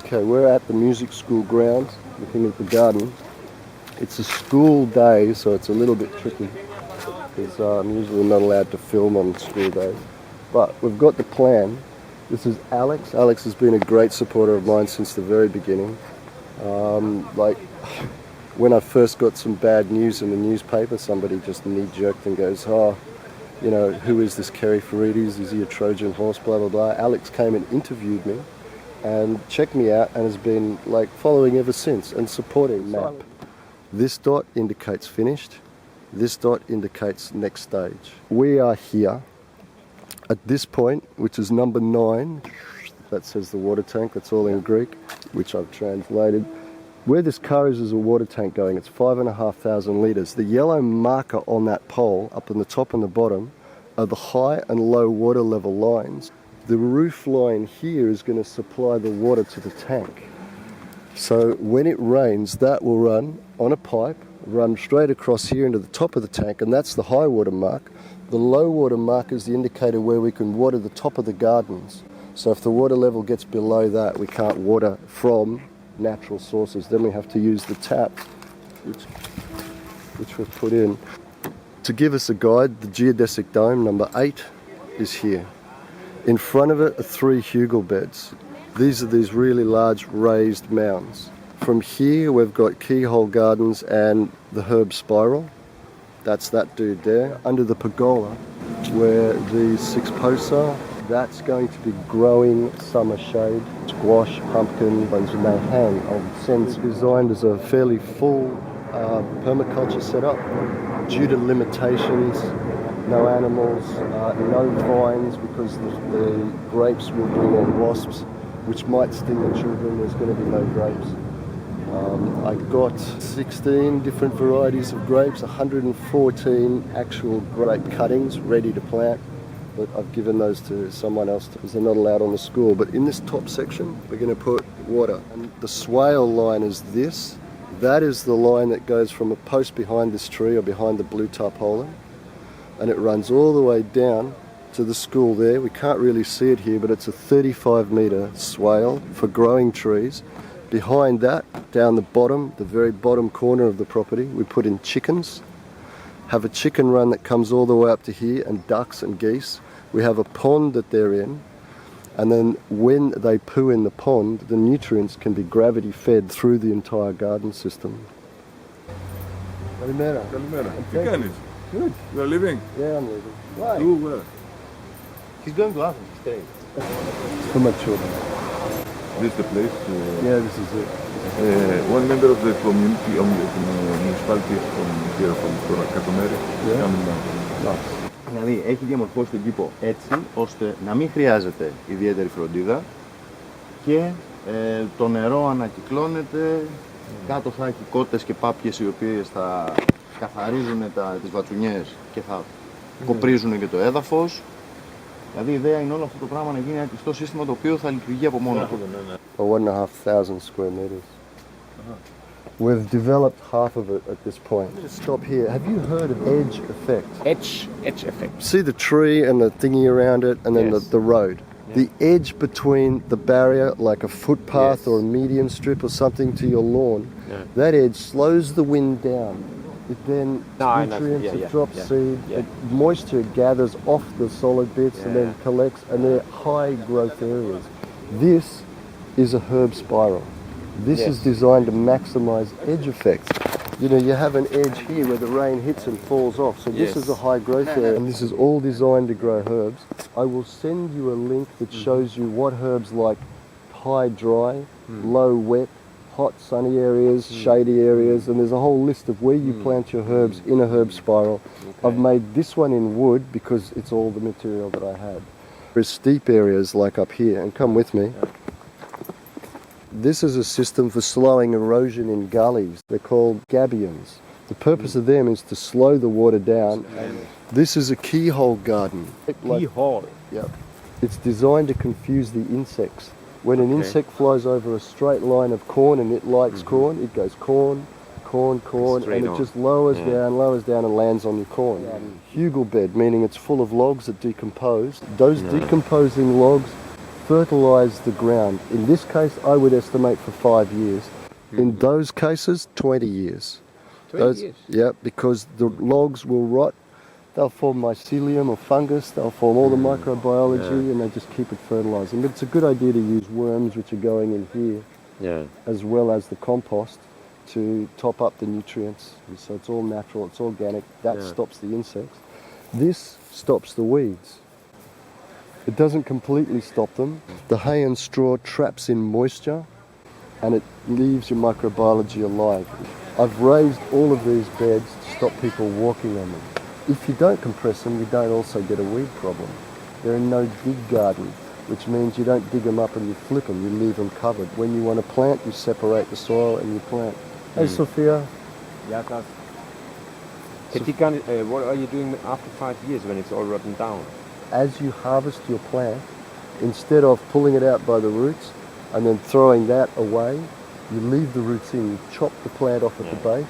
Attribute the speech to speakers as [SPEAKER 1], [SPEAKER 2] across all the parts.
[SPEAKER 1] Okay, we're at the music school grounds, looking at the garden. It's a school day, so it's a little bit tricky, because I'm usually not allowed to film on school days. But we've got the plan. This is Alex. Alex has been a great supporter of mine since the very beginning. Like, when I first got some bad news in the newspaper, somebody just knee-jerked and goes, oh, you know, who is this Kerry Forides? Is he a Trojan horse? Blah, blah, blah. Alex came and interviewed me and checked me out and has been, like, following ever since and supporting map. This dot indicates finished. This dot indicates next stage. We are here at this point, which is number 9. That says the water tank. That's all in Greek, which I've translated. Where this car is a water tank going. It's 5,500 litres. The yellow marker on that pole, up in the top and the bottom, are the high and low water level lines. The roof line here is going to supply the water to the tank. So when it rains, that will run on a pipe, run straight across here into the top of the tank, and that's the high water mark. The low water mark is the indicator where we can water the top of the gardens. So if the water level gets below that, we can't water from natural sources. Then we have to use the tap, which we've put in. To give us a guide, the geodesic dome, number 8, is here. In front of it are 3 hugel beds. These are these really large raised mounds. From here we've got keyhole gardens and the herb spiral. That's that dude there. Under the pergola, where the 6 posts are, that's going to be growing summer shade. Squash, pumpkin, ones when they hang on scents. Designed as a fairly full permaculture setup. Due to limitations, no animals, no vines, because the grapes will bring in wasps, which might sting the children. There's going to be no grapes. I got 16 different varieties of grapes, 114 actual grape cuttings ready to plant, but I've given those to someone else because they're not allowed on the school. But in this top section, we're going to put water. And the swale line is this. That is the line that goes from a post behind this tree or behind the blue tarpaulin, and it runs all the way down to the school there. We can't really see it here, but it's a 35-metre swale for growing trees. Behind that, down the bottom, the very bottom corner of the property, we put in chickens. Have a chicken run that comes all the way up to here, and ducks and geese. We have a pond that they're in, and then when they poo in the pond, the nutrients can be gravity fed through the entire garden system. Kalimera.
[SPEAKER 2] Kalimera. Τι κάνεις?
[SPEAKER 1] Good.
[SPEAKER 2] You are leaving?
[SPEAKER 1] Yeah, I'm leaving. Why?
[SPEAKER 2] To where?
[SPEAKER 1] He's going to Athens. He's staying. For my children.
[SPEAKER 2] This is the place?
[SPEAKER 1] Yeah, this is it.
[SPEAKER 2] One member of the community, of the municipality from here, from Katomeri, coming down.
[SPEAKER 1] Nice.
[SPEAKER 3] Δηλαδή έχει διαμορφώσει τον κήπο έτσι ώστε να μην χρειάζεται ιδιαίτερη φροντίδα και το νερό ανακυκλώνεται, κάτω θα έχει κότες και πάπιες οι οποίες θα καθαρίζουν τις βατσουνιές και θα κοπρίζουν και το έδαφος. Δηλαδή η ιδέα είναι όλο αυτό το πράγμα να γίνει ένα κλειστό σύστημα το οποίο θα λειτουργεί από μόνο του.
[SPEAKER 1] 1,500 square meters. We've developed half of it at this point. Just stop here. Have you heard of edge effect?
[SPEAKER 4] Edge effect.
[SPEAKER 1] See the tree and the thingy around it, and then
[SPEAKER 4] Yes.
[SPEAKER 1] the road. Yeah. The edge between the barrier, like a footpath
[SPEAKER 4] Yes.
[SPEAKER 1] or a median strip or something to your lawn, that edge slows the wind down. It then nutrients, it drops seed, moisture gathers off the solid bits and then collects, and they're high growth areas. This is a herb spiral. This is designed to maximize edge effects. You know, you have an edge here where the rain hits and falls off, so this is a high growth area, and this is all designed to grow herbs. I will send you a link that shows you what herbs like high dry, low wet, hot sunny areas, shady areas, and there's a whole list of where you plant your herbs in a herb spiral. I've made this one in wood because it's all the material that I had. There's steep areas like up here, and come with me. This is a system for slowing erosion in gullies. They're called gabions. The purpose of them is to slow the water down. This is a keyhole garden.
[SPEAKER 4] Keyhole?
[SPEAKER 1] Yep. It's designed to confuse the insects. When an insect flies over a straight line of corn and it likes corn, it goes corn, corn, corn, and it just lowers down and lands on your corn. Hugel bed, meaning it's full of logs that decompose. Those decomposing logs fertilize the ground. In this case, I would estimate for 5 years. In those cases, 20 years.
[SPEAKER 4] 20 years?
[SPEAKER 1] Yeah, because the logs will rot. They'll form mycelium or fungus. They'll form all the microbiology, and they just keep it fertilizing. But it's a good idea to use worms, which are going in here, as well as the compost, to top up the nutrients. And so it's all natural, it's organic. That stops the insects. This stops the weeds. It doesn't completely stop them. The hay and straw traps in moisture, and it leaves your microbiology alive. I've raised all of these beds to stop people walking on them. If you don't compress them, you don't also get a weed problem. They're in no dig garden, which means you don't dig them up and you flip them, you leave them covered. When you want to plant, you separate the soil and you plant. Hey, Sophia.
[SPEAKER 4] Yeah, that's... what are you doing after 5 years when it's all rotten down?
[SPEAKER 1] As you harvest your plant, instead of pulling it out by the roots and then throwing that away, you leave the roots in, you chop the plant off at the base.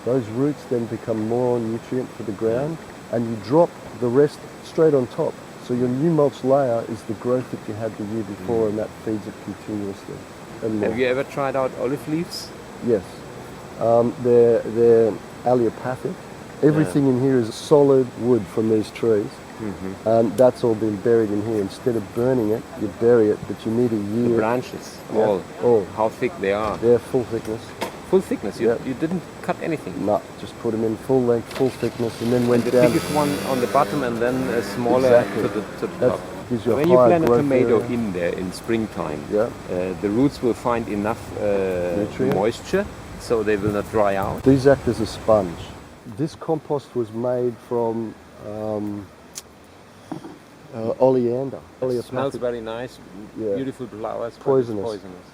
[SPEAKER 1] Those roots then become more nutrient for the ground, and you drop the rest straight on top. So your new mulch layer is the growth that you had the year before, and that feeds it continuously. And
[SPEAKER 4] Have you ever tried out olive leaves?
[SPEAKER 1] Yes. They're allelopathic. Everything in here is solid wood from these trees. And that's all been buried in here. Instead of burning it, you bury it, but you need a year.
[SPEAKER 4] The branches,
[SPEAKER 1] all.
[SPEAKER 4] how thick they are.
[SPEAKER 1] They're full thickness.
[SPEAKER 4] Full thickness, you didn't cut anything?
[SPEAKER 1] No, just put them in full length, full thickness, and then went
[SPEAKER 4] The
[SPEAKER 1] down.
[SPEAKER 4] thickest one on the bottom and then a smaller
[SPEAKER 1] Exactly.
[SPEAKER 4] to the
[SPEAKER 1] That
[SPEAKER 4] top.
[SPEAKER 1] gives you a
[SPEAKER 4] When you
[SPEAKER 1] higher
[SPEAKER 4] plant a
[SPEAKER 1] growth
[SPEAKER 4] tomato
[SPEAKER 1] area.
[SPEAKER 4] in there in springtime,
[SPEAKER 1] Yeah.
[SPEAKER 4] the roots will find enough
[SPEAKER 1] Nutrient.
[SPEAKER 4] moisture so they will not dry out.
[SPEAKER 1] These act as a sponge. This compost was made from oleander.
[SPEAKER 4] It smells very nice,
[SPEAKER 1] Yeah.
[SPEAKER 4] beautiful flowers, but
[SPEAKER 1] Poisonous.
[SPEAKER 4] it's poisonous.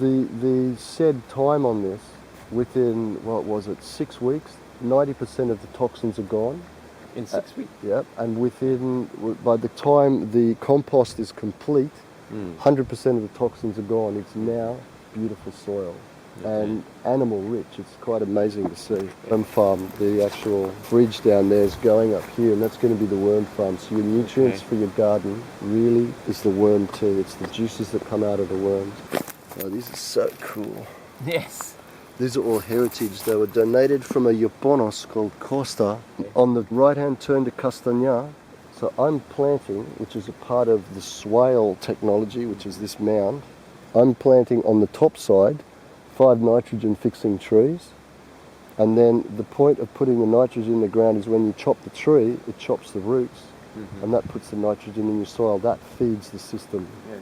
[SPEAKER 1] The said time on this, within, what was it, 6 weeks, 90% of the toxins are gone.
[SPEAKER 4] In 6 weeks?
[SPEAKER 1] Yeah, and by the time the compost is complete, 100% of the toxins are gone. It's now beautiful soil and animal rich. It's quite amazing to see. Worm farm, the actual bridge down there is going up here, and that's going to be the worm farm. So your nutrients for your garden really is the worm too. It's the juices that come out of the worms. Oh, these are so cool.
[SPEAKER 4] Yes.
[SPEAKER 1] These are all heritage. They were donated from a Yaponos called Costa. On the right-hand turn to Castagna. So I'm planting, which is a part of the swale technology, which is this mound. I'm planting on the top side 5 nitrogen fixing trees. And then the point of putting the nitrogen in the ground is when you chop the tree, it chops the roots. And that puts the nitrogen in your soil. That feeds the system.
[SPEAKER 4] Yes,